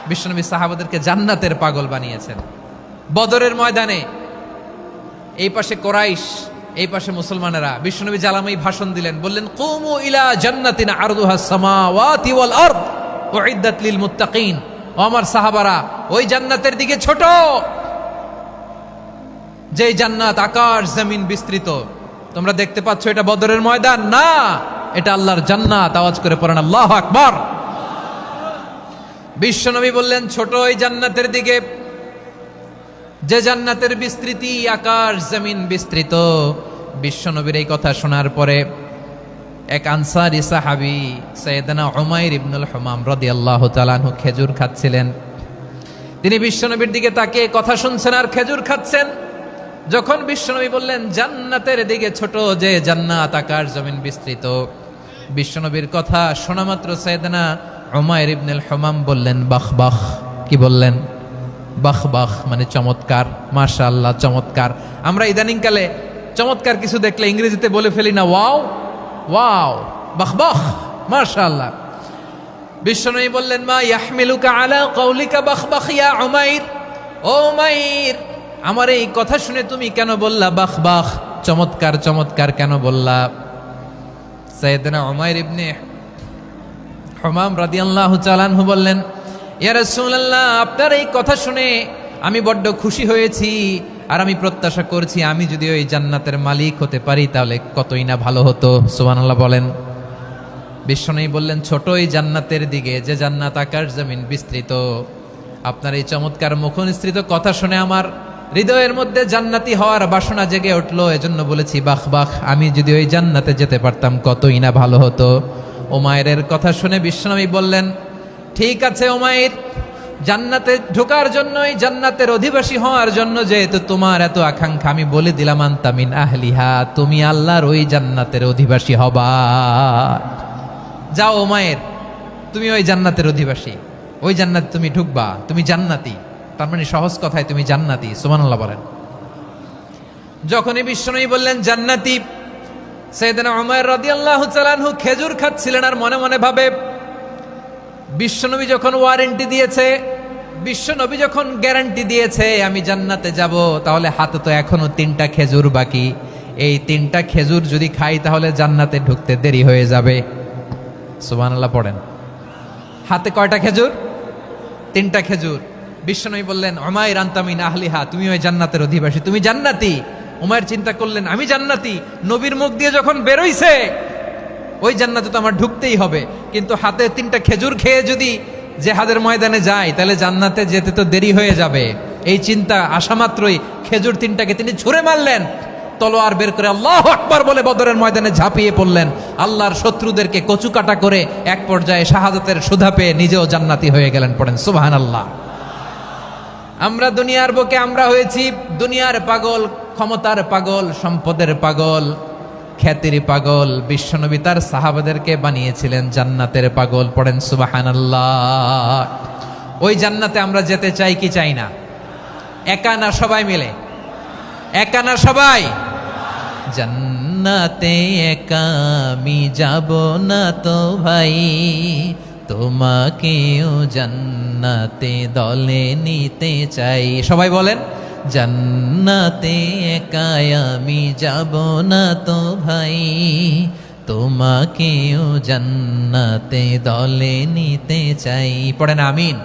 বিশ্বনবী সাহাবাদেরকে জান্নাতের পাগল বানিয়েছেন। বদরের ময়দানে এই পাশে কোরাইশ, এই পাশে মুসলমানেরা, বিশ্বনবী জ্বালাময়ী ভাষণ দিলেন, বললেন কুমু ইলা জান্নাতিন আরদুহাস সামাওয়াতি ওয়াল আরদ উইদ্দাত লিল মুত্তাকিন। ও আমার সাহাবারা, ওই জান্নাতের দিকে ছোট, যেই জান্নাত আকাশ জমিন বিস্তৃত। তোমরা দেখতে পাচ্ছ এটা বদরের ময়দান না, এটা আল্লাহর জান্নাত। আওয়াজ করে পড়েন আল্লাহু আকবার। বিশ্বনবী বললেন ছোট ওই জান্নাতের দিকে, যে জান্নাতের বিস্তৃতি আকাশ জমিন বিস্তৃত। বিশ্বনবীর এই কথা শোনার পরে এক আনসারী সাহাবী সাইয়েদনা উমাইর ইবনুল হুমাম রাদিয়াল্লাহু তাআলা আনহু খেজুর খাচ্ছিলেন। তিনি বিশ্বনবীর দিকে তাকিয়ে কথা শুনছেন আর খেজুর খাচ্ছেন। যখন বিশ্বনবী বললেন জান্নাতের দিকে ছোট, যে জান্নাত আকাশ জমিন বিস্তৃত, বিশ্বনবীর কথা শোনা মাত্র সাইয়েদনা উমাইর ইবনুল হুমাম বললেন বাহ বাহ। কি বললেন? বাহ বাহ, মানে চমৎকার, মাশাআল্লাহ, চমৎকার। আমরা ইদানিংকালে চমৎকার কিছু দেখলে ইংরেজিতে বলে ফেলি না ওয়াও ওয়াও, বাহ বাহ, মাশাআল্লাহ। বিশ্বনবী বললেন মা ইয়াহমিলুকা আলা কওলিকা বাহ বাহ ইয়া উমাইর। ও উমাইর, আমার এই কথা শুনে তুমি কেন বললা বাহ বাহ, চমৎকার চমৎকার কেন বললা? সাইয়েদনা উমাইর ইবনে হুমাম রাদিয়াল্লাহু তাআলা আনহু বললেন ইয়া রাসূলুল্লাহ, আপনার এই কথা শুনে আমি বড্ড খুশি হয়েছি, আর আমি প্রত্যাশা করছি আমি যদি ওই জান্নাতের মালিক হতে পারি তাহলে কতই না ভালো হতো। সুবহানাল্লাহ বলেন। বিশ্বনবী বললেন ছোট এই জান্নাতের দিকে, যে জান্নাত আকাশ জমিন বিস্তৃত। আপনার এই চমৎকার মুখনিসৃত কথা শুনে আমার হৃদয়ের মধ্যে জান্নাতি হওয়ার বাসনা জেগে উঠলো, এজন্য বলেছি বাহ বাহ, আমি যদি ওই জান্নাতে যেতে পারতাম কতই না ভালো হতো। উমাইরের কথা শুনে বিশ্বনবী বললেন ঠিক আছে উমাইর, জান্নাতে ঢোকার জন্য, এই জান্নাতের অধিবাসী হওয়ার জন্য যেহেতু তোমার এত আকাঙ্ক্ষা, আমি বলে দিলাম আনতা মিন আহলিহা, তুমি আল্লাহর ওই জান্নাতের অধিবাসী হবা। যাও উমাইর, তুমি ওই জান্নাতের অধিবাসী, ওই জান্নাতে তুমি ঢুকবা, তুমি জান্নাতি। তার মানে সহজ কথায় তুমি জান্নাতি। সুবহানাল্লাহ বলেন। যখনই বিশ্বনবী বললেন জান্নাতি, সাইয়েদনা উমাইর রাদিয়াল্লাহু তাআলা আনহু খেজুর খাচ্ছিলেন আর মনে মনে ভাবে বিশ্বনবী যখন ওয়ারেন্টি দিয়েছে, বিশ্বনবী যখন গ্যারান্টি দিয়েছে আমি জান্নাতে যাব, তাহলে হাতে তো এখনো 3টা খেজুর বাকি। এই 3টা খেজুর যদি খাই তাহলে জান্নাতে ঢুকতে দেরি হয়ে যাবে। সুবহানাল্লাহ পড়েন। হাতে কয়টা খেজুর? 3টা খেজুর। বিশ্বনবী বললেন উমাইর আনতা মিন আহলিহা, তুমি ওই জান্নাতের অধিবাসী, তুমি জান্নাতি। উমাইর চিন্তা করলেন আমি জান্নাতি, নবীর মুখ দিয়ে যখন বেরোইছে ওই জান্নাতে তো আমার ঢুকতেই হবে, কিন্তু হাতে 3টা খেজুর খেয়ে যদি জেহাদের ময়দানে যায় তাহলে জান্নাতে যেতে তো দেরি হয়ে যাবে। এই চিন্তা আসা মাত্রই খেজুর 3টাকে তিনি ছুঁড়ে মারলেন, তলোয়ার বের করে আল্লাহু আকবার বলে বদরের ময়দানে ঝাঁপিয়ে পড়লেন। আল্লাহর শত্রুদেরকে কচুকাটা করে এক পর্যায়ে শাহাদাতের সুধা পেয়ে নিজেও জান্নাতি হয়ে গেলেন। পড়েন সুবহানাল্লাহ। আমরা দুনিয়ার বুকে আমরা হয়েছি দুনিয়ার পাগল, ক্ষমতার পাগল, সম্পদের পাগল, খ্যাতির পাগল। বিশ্বনবী তার সাহাবাদেরকে বানিয়েছিলেন জান্নাতের পাগল। পড়েন সুবহানাল্লাহ। ওই জান্নাতে আমরা যেতে চাই কি চাই না? একা না সবাই মিলে? একা না সবাই? জান্নাতে একা আমি যাব না তো ভাই, তোমাকেও জান্নাতে দলে নিতে চাই। সবাই বলেন জান্নাতে একা আমি যাব না তো ভাই, তোমাকেও জান্নাতে দলে নিতে চাই। পড়েন আমিন।